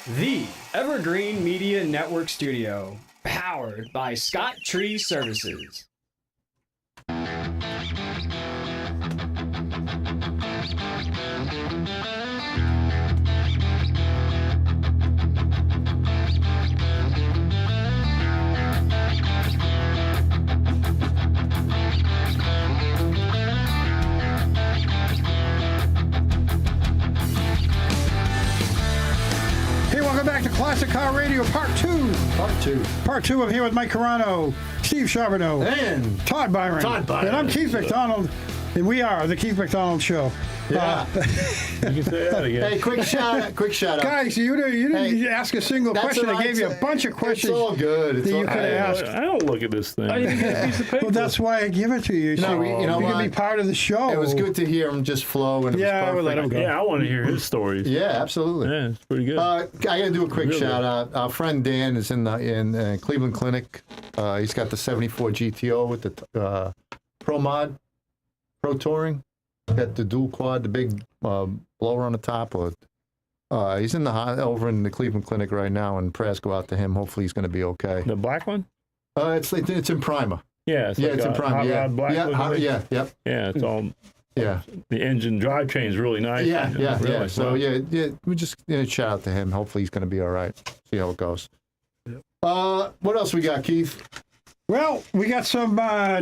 The Evergreen Media Network Studio, powered by Scott Tree Services. Welcome back to Classic Car Radio, Part 2. Part 2. I'm here with Mike Carano, Steve Charbonneau, and Todd Byron. And I'm Keith McDonald, and we are the Keith McDonald Show. Yeah. You can say that again. Hey, quick shout out. Guys, you didn't ask a single question. I gave you a bunch of questions. It's all good. That you could have asked. I don't look at this thing. I didn't get a piece of paper. Well, that's why I give it to you. So you know you can be part of the show. It was good to hear him just flow. And yeah, it was we'll let him go. Yeah, I want to hear his stories. Yeah, absolutely. Yeah, it's pretty good. I got to do a quick shout out. Our friend Dan is in Cleveland Clinic. He's got the 74 GTO with the Pro Touring. Got the dual quad, the big blower on the top. He's over in the Cleveland Clinic right now, and prayers go out to him. Hopefully, he's going to be okay. The black one? It's in primer. Yeah, it's in primer. Hot rod black. Yeah, it's all. Yeah, the engine drivetrain is really nice. Yeah. So we just shout out to him. Hopefully, he's going to be all right. See how it goes. Yep. What else we got, Keith? Well, we got some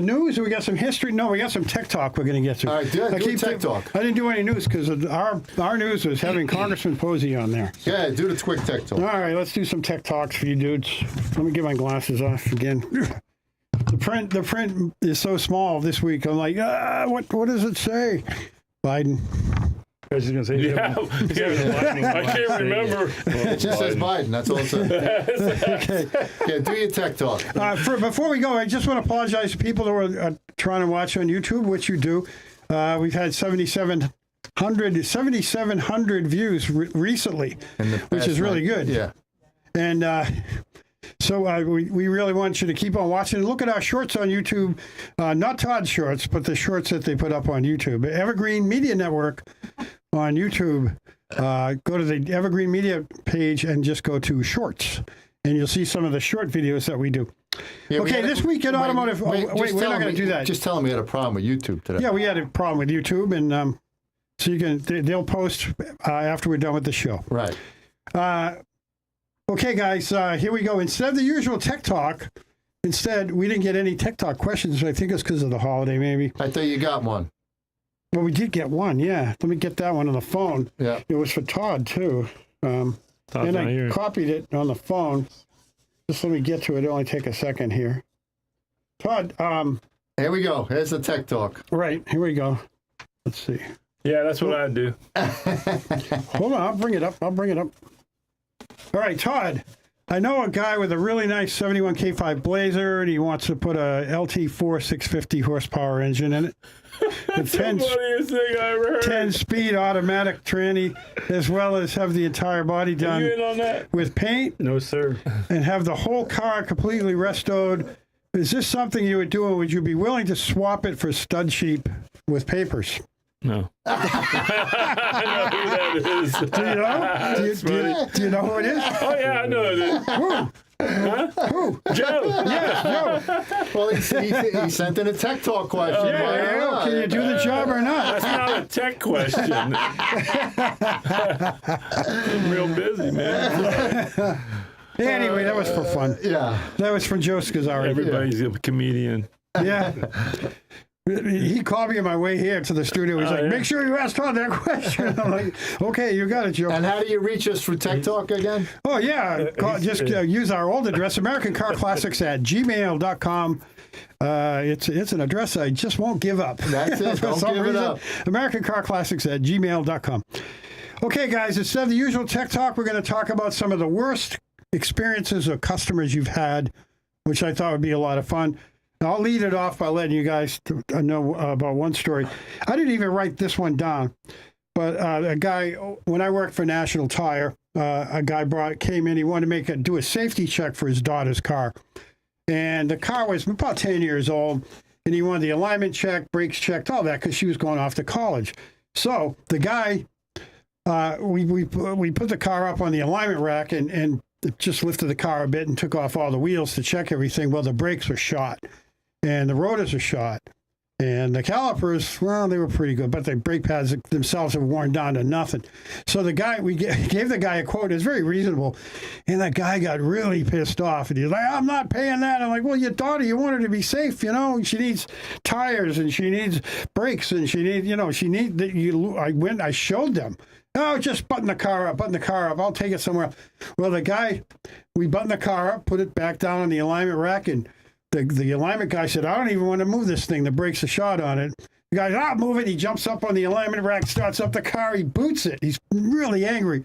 news, we got some history. No, we got some tech talk we're going to get to. All right, do tech talk. I didn't do any news because our news was having Congressman Posey on there. Yeah, do the quick tech talk. All right, let's do some tech talks for you dudes. Let me get my glasses off again. The print is so small this week. I'm like, what does it say? Biden. I was going to say, I can't remember. It just says Biden. That's all it says. Okay, do your tech talk. Before we go, I just want to apologize to people who are trying to watch on YouTube, which you do. We've had 7,700 views recently, which is really good. Yeah. And so we really want you to keep on watching. Look at our shorts on YouTube. Not Todd's shorts, but the shorts that they put up on YouTube. Evergreen Media Network on YouTube. Go to the Evergreen Media page and just go to Shorts. And you'll see some of the short videos that we do. Yeah, this week in automotive... Wait, we're not going to do that. Just tell them we had a problem with YouTube today. Yeah, we had a problem with YouTube. And so they'll post after we're done with the show. Right. Okay, guys, here we go. Instead of the usual tech talk, we didn't get any tech talk questions. I think it's because of the holiday, maybe. I thought you got one. Well, we did get one, yeah. Let me get that one on the phone. Yeah. It was for Todd, too. And I copied it on the phone. Just let me get to it. It'll only take a second here. Todd. Here we go. Here's the tech talk. Right. Here we go. Let's see. Yeah, that's what I'd do. Hold on. I'll bring it up. All right, Todd. I know a guy with a really nice 71 K5 Blazer, and he wants to put a LT4 650 horsepower engine in it. That's the funniest thing I ever heard. 10-speed automatic tranny, as well as have the entire body done with paint. No, sir. And have the whole car completely restored. Is this something you would do, or would you be willing to swap it for stud sheep with papers? No. I know who that is. Do you know? Do you know who it is? Oh, yeah, I know who it is. Who? Huh? Who? Joe. Yeah, Joe. Well, he sent in a tech talk question. Yeah. Can you do the job or not? That's not a tech question. I'm real busy, man. Anyway, that was for fun. Yeah. That was from Joe Scazzari. Everybody's a comedian. Yeah. He called me on my way here to the studio. He's like, make sure you ask Todd that question. I'm like, okay, you got it, Joe. And how do you reach us through Tech Talk again? Oh, yeah. Use our old address, AmericanCarClassics@gmail.com. It's an address I just won't give up. That's it. Don't give it up. AmericanCarClassics@gmail.com. Okay, guys, instead of the usual tech talk, we're going to talk about some of the worst experiences of customers you've had, which I thought would be a lot of fun. I'll lead it off by letting you guys know about one story. I didn't even write this one down, but a guy, when I worked for National Tire, a guy came in. He wanted to do a safety check for his daughter's car, and the car was about 10 years old, and he wanted the alignment checked, brakes checked, all that, because she was going off to college. So the guy we put the car up on the alignment rack and just lifted the car a bit and took off all the wheels to check everything. Well, the brakes were shot, and the rotors are shot, and the calipers, well, they were pretty good, but the brake pads themselves have worn down to nothing. So the guy, we gave the guy a quote. It's very reasonable, and that guy got really pissed off, and he's like, "I'm not paying that." I'm like, "Well, your daughter, you want her to be safe, you know. She needs tires, and she needs brakes, and she needs, I showed them. Oh, just button the car up. I'll take it somewhere else." Well, the guy, we buttoned the car up, put it back down on the alignment rack, and the alignment guy said, "I don't even want to move this thing. The brakes are shot on it." The guy, "I'll move it." He jumps up on the alignment rack, starts up the car, he boots it. He's really angry.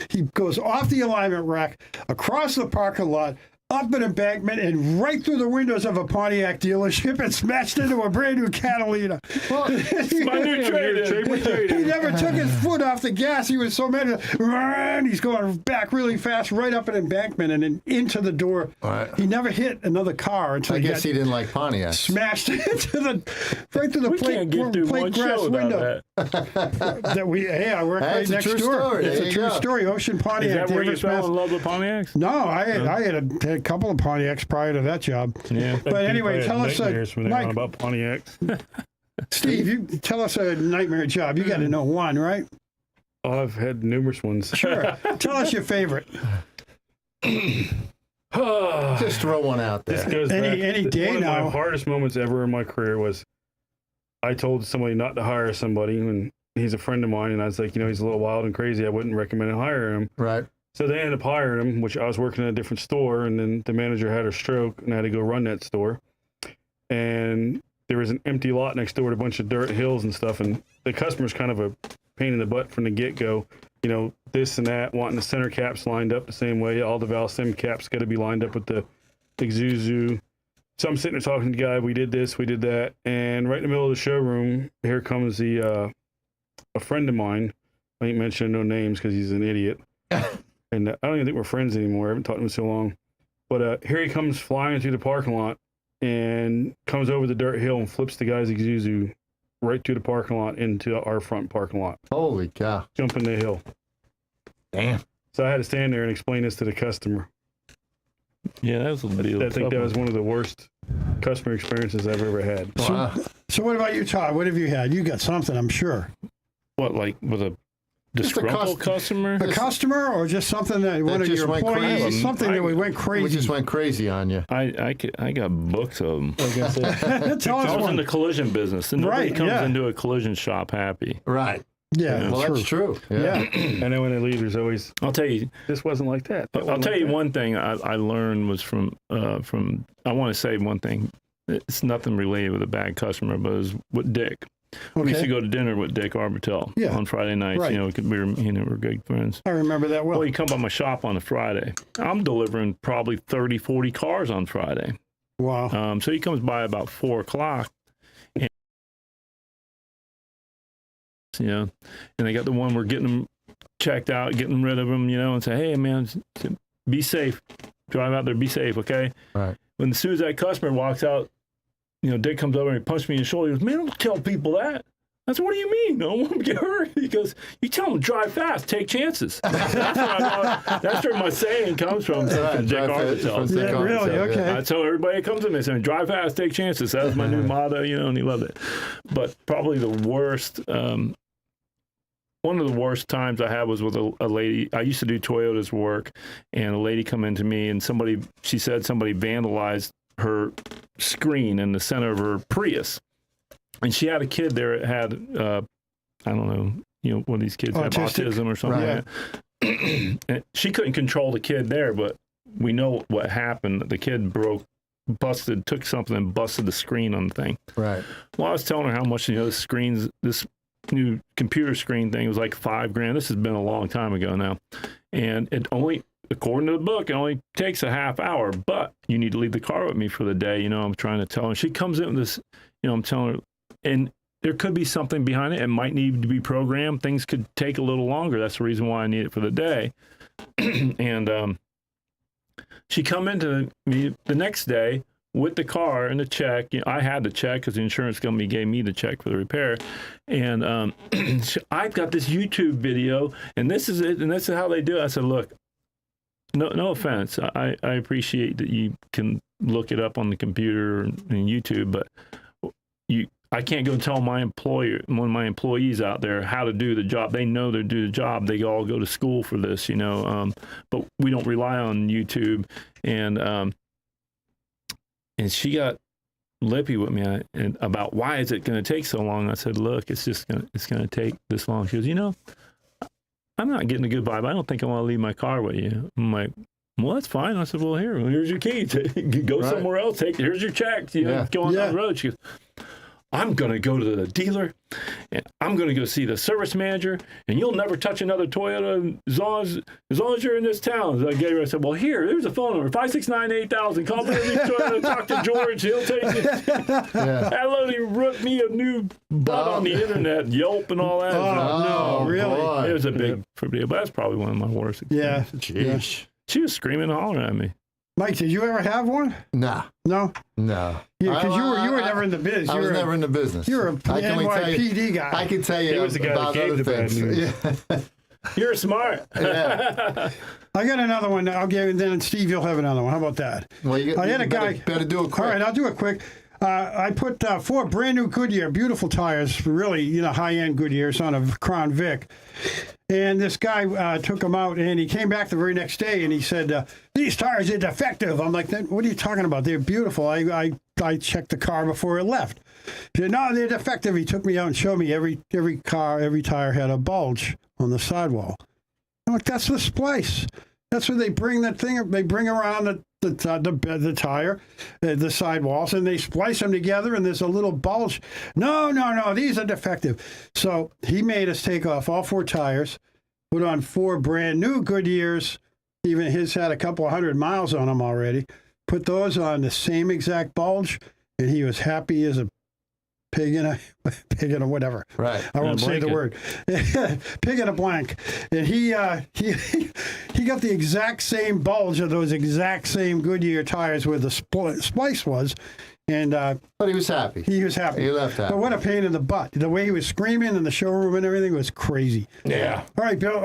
He goes off the alignment rack, across the parking lot, up an embankment, and right through the windows of a Pontiac dealership and smashed into a brand new Catalina. Well, My new trade. He never took his foot off the gas. He was so mad. And he's going back really fast, right up an embankment and then into the door. Right. He never hit another car until I he guess got he didn't like Pontiac. smashed right through the We plate, can't get through plate one glass show window. without that. I work right That's a next true door. story. It's There a you true go. story. Ocean Pontiac. Is that where you Danvers, fell Mass. in love with Pontiacs? No, I had a couple of Pontiacs prior to that job. Yeah. But anyway, tell us, when Mike, about Pontiacs. Steve, you tell us a nightmare job. You got to know one, right? Oh, I've had numerous ones. Sure. Tell us your favorite. Just throw one out This there. goes Any back. day One of now. my hardest moments ever in my career was I told somebody not to hire somebody, and he's a friend of mine, and I was like, he's a little wild and crazy. I wouldn't recommend hiring him. Right. So they ended up hiring him, which I was working at a different store, and then the manager had her stroke, and I had to go run that store. And there was an empty lot next door with a bunch of dirt hills and stuff, and the customer's kind of a pain in the butt from the get-go. This and that, wanting the center caps lined up the same way. All the valve stem caps got to be lined up with the Isuzu. So I'm sitting there talking to the guy. We did this, we did that. And right in the middle of the showroom, here comes a friend of mine. I ain't mentioning no names because he's an idiot. And I don't even think we're friends anymore. I haven't talked to him so long. But here he comes flying through the parking lot and comes over the dirt hill and flips the guy's Isuzu right through the parking lot into our front parking lot. Holy cow. Jumping the hill. Damn. So I had to stand there and explain this to the customer. Yeah, that was a deal. I think that was one of the worst customer experiences I've ever had. Wow. So what about you, Todd? What have you had? You got something, I'm sure. What, like with a Just a disgruntled customer? A customer or just something that one of just your went employees, crazy. something that we went We crazy. just went crazy on you. I got books of them. Tell us I was in one. the collision business, and nobody Right, comes yeah. into a collision shop happy. Right. Yeah, Well, true. that's true. Yeah. And then when they leave, there's always, I'll tell you. this wasn't like that. That I'll wasn't tell like you that. one thing I learned was from. I want to say one thing. It's nothing related with a bad customer, but it was with Dick. We used to Okay. go to dinner with Dick Arbitel Yeah. on Friday nights. Right. We're good friends. I remember that well. Well, you come by my shop on a Friday. I'm delivering probably 30, 40 cars on Friday. Wow. So he comes by about 4 o'clock. And they got the one we're getting them checked out, getting rid of them, and say, hey, man, be safe. Drive out there, be safe, okay? Right. When as soon as that customer walks out, Dick comes over and he punched me in the shoulder. He goes, man, don't tell people that. I said, what do you mean? I don't want them to get hurt. He goes, you tell them drive fast, take chances. That's where my saying comes from Dick Arbitel. Yeah, really? Okay. I tell everybody that comes to me, saying, drive fast, take chances. That was my new motto, and he loved it. But probably the worst, one of the worst times I had was with a lady. I used to do Toyota's work, and a lady come into me, and she said somebody vandalized her screen in the center of her Prius. And she had a kid there that had, I don't know, one of these kids have Autistic. autism or something like that. And she couldn't control the kid there, but we know what happened. The kid took something and busted the screen on the thing. Right. Well, I was telling her how much, this new computer screen thing was like $5,000. This has been a long time ago now. And it only, according to the book, it only takes a half hour, but you need to leave the car with me for the day. I'm trying to tell her. She comes in with this, I'm telling her, and there could be something behind it. It might need to be programmed. Things could take a little longer. That's the reason why I need it for the day. And she come into me the next day with the car and the check. I had the check because the insurance company gave me the check for the repair. And I've got this YouTube video, and this is it, and this is how they do it. I said, look, no offense. I appreciate that you can look it up on the computer and YouTube, but I can't go tell one of my employees out there how to do the job. They know they do the job. They all go to school for this, but we don't rely on YouTube. And she got lippy with me about why is it going to take so long. I said, look, it's going to take this long. She goes, I'm not getting a good vibe. I don't think I want to leave my car with you. I'm like, well, that's fine. I said, well, here's your key. Go somewhere else. Here's your check. Go on down the road. She goes, I'm going to go to the dealer, and I'm going to go see the service manager, and you'll never touch another Toyota as long as you're in this town. So I said, well, there's a phone number, 569-8000. Call me Toyota, talk to George. He'll take you. That lady ripped me a new butt on the internet, Yelp and all that. No, really? Boy. It was a big deal, but that's probably one of my worst experiences. Yeah. She was screaming and hollering at me. Mike, did you ever have one? Nah. No? No. Yeah, because you were never in the biz. I was never in the business. You were an NYPD guy. I can tell you He was the guy about that gave other the bad things. news. You're smart. Yeah. I got another one. I'll give you, then Steve, you'll have another one. How about that? Well, I had a guy. Better do it quick. All right, I'll do it quick. I put 4 brand new Goodyear, beautiful tires, really, high-end Goodyears on a Crown Vic. And this guy took them out, and he came back the very next day, and he said, these tires are defective. I'm like, what are you talking about? They're beautiful. I checked the car before it left. He said, no, they're defective. He took me out and showed me every tire had a bulge on the sidewall. I'm like, that's the splice. That's where they bring that thing. They bring around the tire, the sidewalls, and they splice them together, and there's a little bulge. No, these are defective. So he made us take off all 4 tires, put on 4 brand new Goodyears. Even his had a couple of 100 miles on them already. Put those on the same exact bulge, and he was happy as a pig in a whatever. Right. I won't say the word. Pig in a blank. And he got the exact same bulge of those exact same Goodyear tires where the splice was. And But he was happy. he was happy. He left happy. But what a pain in the butt. The way he was screaming in the showroom and everything was crazy. Yeah. All right, Bill.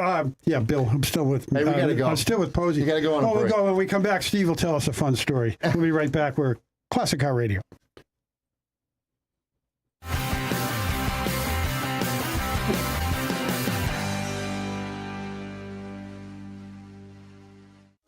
Bill, I'm still with Hey, we gotta go. I'm still with Posey. You gotta go on a we'll break. go. When we come back, Steve will tell us a fun story. We'll be right back. We're Classic Car Radio.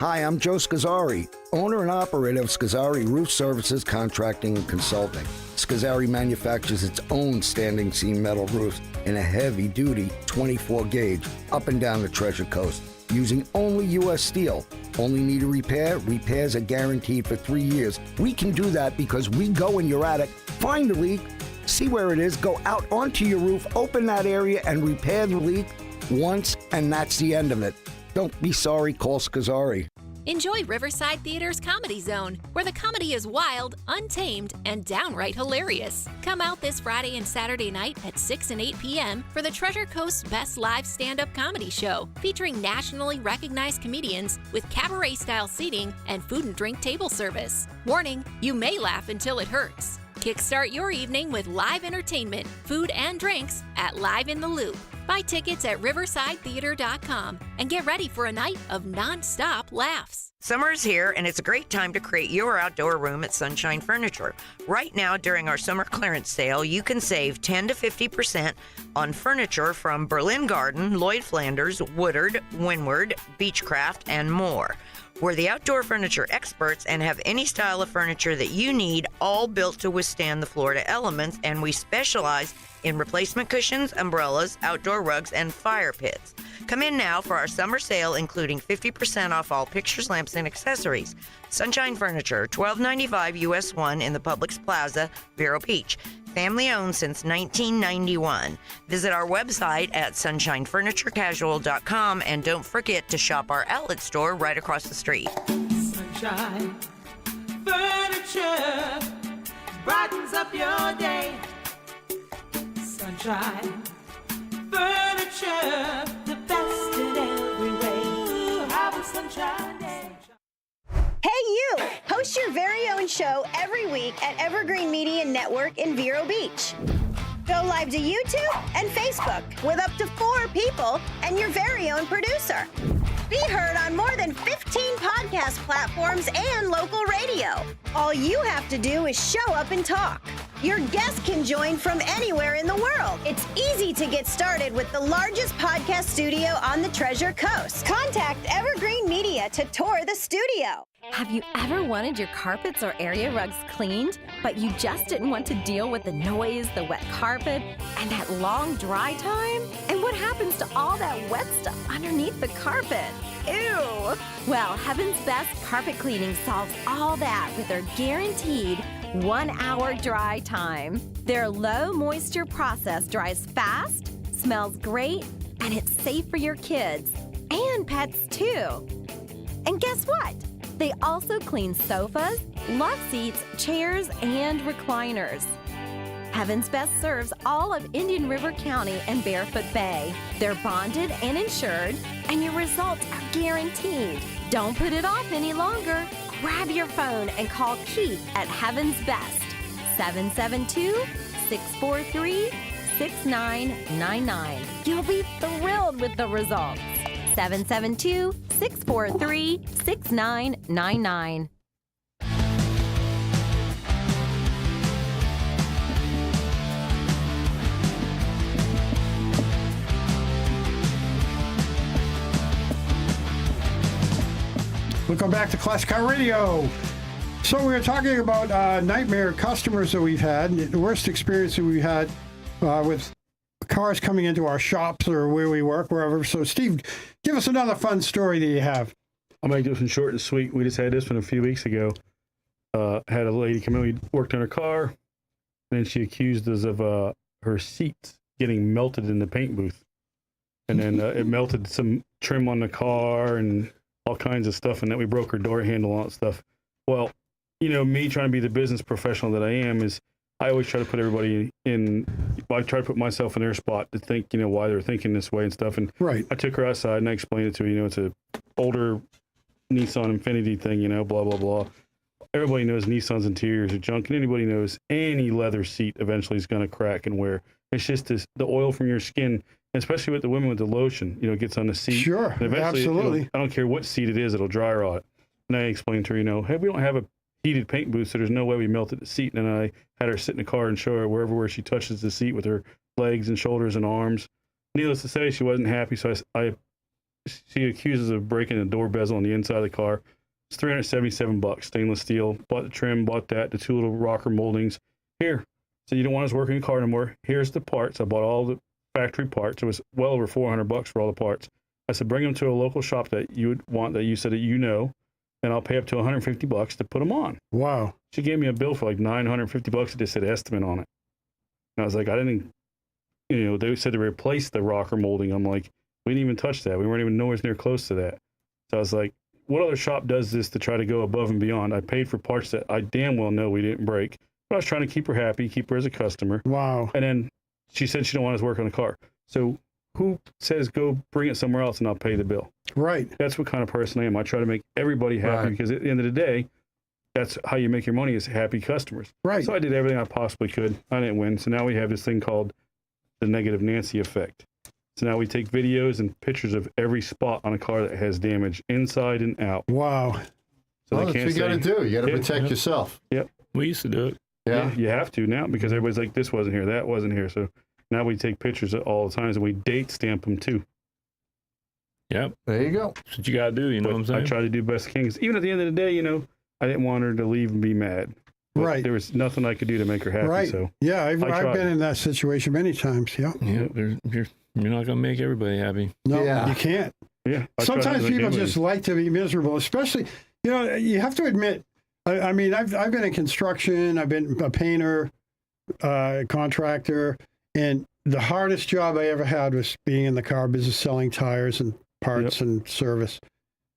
Hi, I'm Joe Scazzari, owner and operator of Scazzari Roof Services Contracting and Consulting. Scazzari manufactures its own standing seam metal roofs in a heavy-duty 24-gauge up and down the Treasure Coast, using only U.S. steel. Only need a repair? Repairs are guaranteed for 3 years. We can do that because we go in your attic, find the leak, see where it is, go out onto your roof, open that area, and repair the leak once, and that's the end of it. Don't be sorry, call Scazzari. Enjoy Riverside Theater's Comedy Zone, where the comedy is wild, untamed, and downright hilarious. Come out this Friday and Saturday night at 6 and 8 p.m. for the Treasure Coast's best live stand-up comedy show, featuring nationally recognized comedians with cabaret-style seating and food and drink table service. Warning, you may laugh until it hurts. Kickstart your evening with live entertainment, food and drinks at Live in the Loop. Buy tickets at riversidetheater.com and get ready for a night of non-stop laughs. Summer's here, and it's a great time to create your outdoor room at Sunshine Furniture. Right now, during our summer clearance sale, you can save 10 to 50% on furniture from Berlin Garden, Lloyd Flanders, Woodard, Windward, Beechcraft, and more. We're the outdoor furniture experts and have any style of furniture that you need, all built to withstand the Florida elements, and we specialize in replacement cushions, umbrellas, outdoor rugs, and fire pits. Come in now for our summer sale, including 50% off all pictures, lamps, and accessories. Sunshine Furniture, $12.95 US 1 in the Publix Plaza, Vero Beach. Family owned since 1991. Visit our website at sunshinefurniturecasual.com and don't forget to shop our outlet store right across the street. Sunshine Furniture brightens up your day. Sunshine Furniture, the best in every way. Have a sunshine day. Hey, you! Host your very own show every week at Evergreen Media Network in Vero Beach. Go live to YouTube and Facebook with up to 4 people and your very own producer. Be heard on more than 15 podcast platforms and local radio. All you have to do is show up and talk. Your guests can join from anywhere in the world. It's easy to get started with the largest podcast studio on the Treasure Coast. Contact Evergreen Media to tour the studio. Have you ever wanted your carpets or area rugs cleaned, but you just didn't want to deal with the noise, the wet carpet, and that long dry time? And what happens to all that wet stuff underneath the carpet? Ew! Well, Heaven's Best Carpet Cleaning solves all that with their guaranteed 1-hour dry time. Their low moisture process dries fast, smells great, and it's safe for your kids and pets too. And guess what? They also clean sofas, love seats, chairs, and recliners. Heaven's Best serves all of Indian River County and Barefoot Bay. They're bonded and insured, and your results are guaranteed. Don't put it off any longer. Grab your phone and call Keith at Heaven's Best, 772-643-6999. You'll be thrilled with the results. 772-643-6999. Welcome back to Classic Car Radio. So we were talking about nightmare customers that we've had, the worst experience that we've had with cars coming into our shops or where we work, wherever. So Steve, give us another fun story that you have. I'll make this one short and sweet. We just had this one a few weeks ago. Had a lady come in, we worked on her car, and then she accused us of her seats getting melted in the paint booth. And then it melted some trim on the car and all kinds of stuff, and then we broke her door handle and all that stuff. Well, you know, me trying to be the business professional that I am is I always try to put everybody in, I try to put myself in their spot to think, you know, why they're thinking this way and stuff. And right. I took her outside and I explained it to her, you know, it's a older Nissan Infiniti thing, you know, blah, blah, blah. Everybody knows Nissan's interiors are junk, and anybody knows any leather seat eventually is going to crack and wear. It's just this, the oil from your skin, especially with the women with the lotion, you know, gets on the seat. Sure, and eventually absolutely. I don't care what seat it is, it'll dry rot. And I explained to her, you know, hey, we don't have a heated paint booth, so there's no way we melted the seat. And then I had her sit in the car and show her where she touches the seat with her legs and shoulders and arms. Needless to say, she wasn't happy, so she accuses of breaking the door bezel on the inside of the car. It's $377, stainless steel. Bought the trim, bought that, the 2 little rocker moldings. Here, so you don't want us working in the car anymore. Here's the parts. I bought all the factory parts. It was well over $400 for all the parts. I said, bring them to a local shop that you would want, that you said that you know, and I'll pay up to $150 to put them on. Wow. She gave me a bill for like $950. It just said estimate on it. And I was like, I didn't, you know, they said to replace the rocker molding. I'm like, we didn't even touch that. We weren't even nowhere near close to that. So I was like, what other shop does this to try to go above and beyond? I paid for parts that I damn well know we didn't break, but I was trying to keep her happy, keep her as a customer. Wow. And then she said she don't want us to work on the car. So who says go bring it somewhere else and I'll pay the bill? Right. That's what kind of person I am. I try to make everybody happy because at the end of the day, that's how you make your money, is happy customers. Right. So I did everything I possibly could. I didn't win. So now we have this thing called the negative Nancy effect. So now we take videos and pictures of every spot on a car that has damage inside and out. Wow. So Well, they that's can't what you got to say, do. You got to Yeah, protect yeah. yourself. Yep. We used to do it. Yeah. You have to now because everybody's like, this wasn't here, that wasn't here. So now we take pictures of all the times and we date stamp them too. Yep. There you go. That's what you got to do. You know But what I'm saying? I try to do best I can. 'Cause even at the end of the day, you know, I didn't want her to leave and be mad. But Right. there was nothing I could do to make her happy. Right. So Yeah, I've tried. been in that situation many times. Yeah. Yeah, you're not gonna make everybody happy. No, Yeah. you can't. yeah. I tried Sometimes to make people them just like to be miserable, especially, you know, you have to admit, I mean, I've been in construction, I've been a painter, contractor, and the hardest job I ever had was being in the car business, selling tires and parts and service.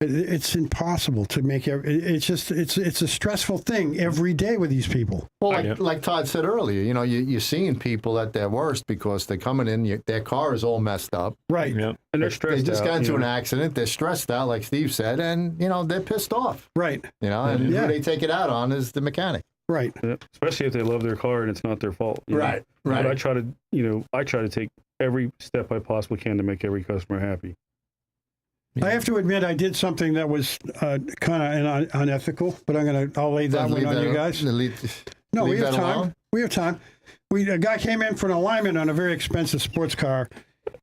It's impossible to make. It's just it's a stressful thing every day with these people. Well, like Todd said earlier, you know, you're seeing people at their worst because they're coming in, their car is all messed up. Right. Yeah. And they're stressed They just out, got into you an know. accident. They're stressed out, like Steve said, and, you know, they're pissed off. Right. You know, and Yeah. who they take it out on is the mechanic. Right. Yeah, especially if they love their car and it's not their fault. you know. Right. But I try to take every step I possibly can to make every customer happy. I have to admit, I did something that was kind of unethical, but I'll lay that one on you guys. No, we have time. Alone? We have time. A guy came in for an alignment on a very expensive sports car,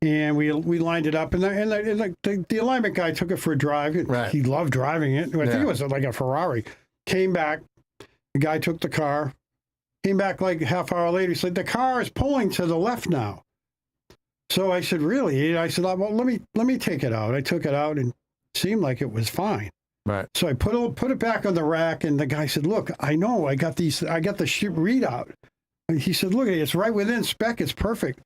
and we lined it up, and the alignment guy took it for a drive. Right. He loved driving it. I think it was like a Ferrari. Came back. The guy took the car. Came back like a half hour later. He said, the car is pulling to the left now. So I said, really? I said, well, let me take it out. I took it out and it seemed like it was fine. Right. So I put it back on the rack, and the guy said, look, I know I got the ship readout. And he said, look, it's right within spec. It's perfect.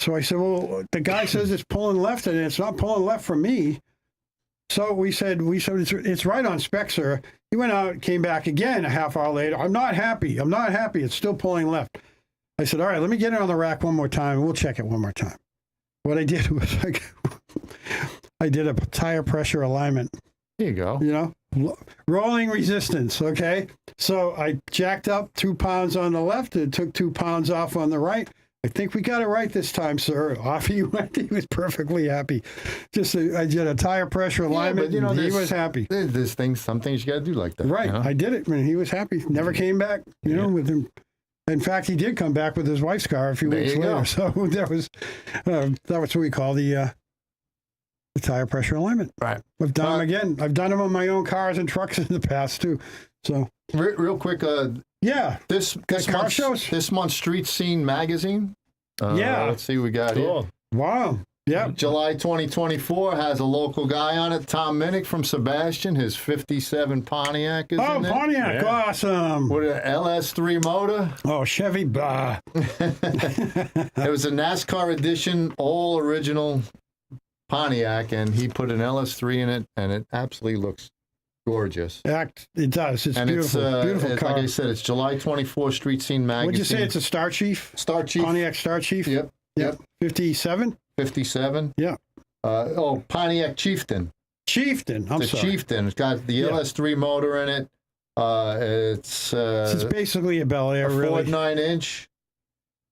So I said, well, the guy says it's pulling left, and it's not pulling left from me. So we said it's right on spec, sir. He went out, came back again a half hour later. I'm not happy. It's still pulling left. I said, all right, let me get it on the rack one more time, and we'll check it one more time. What I did was I did a tire pressure alignment. There you go. You know, rolling resistance, okay? So I jacked up 2 pounds on the left and took 2 pounds off on the right. I think we got it right this time, sir. Off he went. He was perfectly happy. I did a tire pressure alignment, but, you know, and he was happy. There's some things you got to do like that. Right. You know? I did it, and he was happy. Never came back, you know, with him. In fact, he did come back with his wife's car a few There weeks you later. go. So that was what we call the tire pressure alignment. Right. I've done them again. I've done them on my own cars and trucks in the past too. So Real quick, yeah, this car shows? This month's Street Scene magazine. Yeah. Let's see what we got here. Wow. Yeah. July 2024 has a local guy on it, Tom Minnick from Sebastian. His 57 Pontiac is in there. Pontiac, awesome. With an LS3 motor. Oh, Chevy, blah. It was a NASCAR edition, all original Pontiac, and he put an LS3 in it, and it absolutely looks gorgeous. It does. It's And beautiful. Beautiful car. Like I said, it's July 24 Street Scene magazine. Would you say it's a Star Chief? Star Chief. Pontiac Star Chief? Yep. 57? 57. Yeah. Pontiac Chieftain. Chieftain. I'm the sorry. Chieftain. It's got the LS3 motor in it. It's basically a Bel Air, a really. Ford 9-inch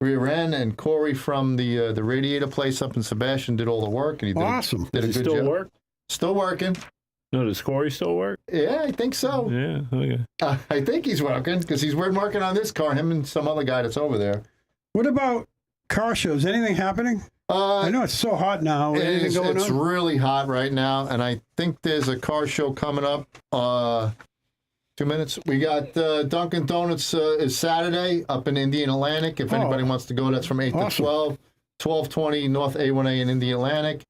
rear end, and Corey from the radiator place up in Sebastian did all the work, and he did, awesome. did a Does it good still job. work? Still working. No, does Corey still work? Yeah, I think so. Yeah, okay. I think he's working because he's working on this car. Him and some other guy that's over there. What about car shows? Anything happening? I know it's so hot now. Anything going It's on? really hot right now, and I think there's a car show coming up. 2 minutes. We got Dunkin' Donuts is Saturday up in Indian Atlantic. If anybody wants to go, that's from 8 to 12. 1220 North A1A in Indian Atlantic.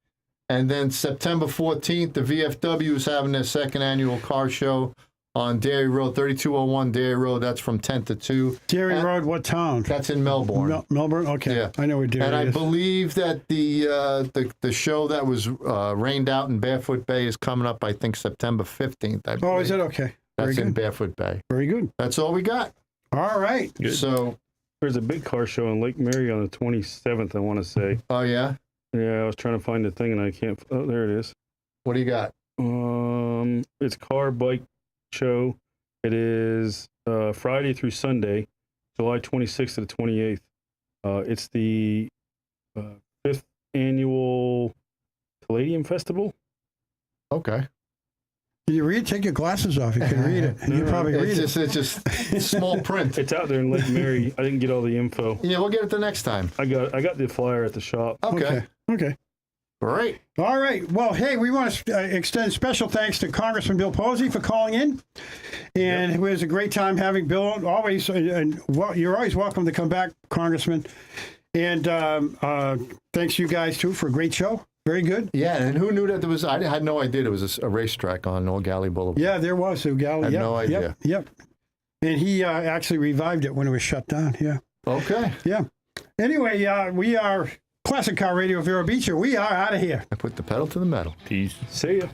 And then September 14th, the VFW is having their second annual car show on Dairy Road, 3201 Dairy Road. That's from 10 to 2. Dairy Road, what town? That's in Melbourne. Melbourne? Okay. Yeah. I know where Dairy And I is. believe that the show that was rained out in Barefoot Bay is coming up, I think, September 15th. I believe. Is it? Okay. That's Very in good. Barefoot Bay. Very good. That's all we got. All right. Good. So, There's a big car show in Lake Mary on the 27th, I want to say. oh, yeah? Yeah, I was trying to find the thing and I can't. Oh, there it is. What do you got? It's car bike show. It is Friday through Sunday, July 26th to the 28th. It's the 5th annual Palladium Festival. Okay. Can you read it? Take your glasses off. You can read it. You probably read It's just small print. It's out there in Lake Mary. I didn't get all the info. Yeah, we'll get it the next time. I got the flyer at the shop. Okay. Okay. Great. All right. Well, hey, we want to extend special thanks to Congressman Bill Posey for calling in. And it was a great time having Bill. Always, you're always welcome to come back, Congressman. And thanks you guys, too, for a great show. Very good. Yeah, and who knew that there was, I had no idea there was a racetrack on Old Galley Boulevard. Yeah, there was. Galley. I had no idea. Yep. And he actually revived it when it was shut down. Yeah. Okay. Yeah. Anyway, we are Classic Car Radio Vero Beach. We are out of here. I put the pedal to the metal. Peace. See ya.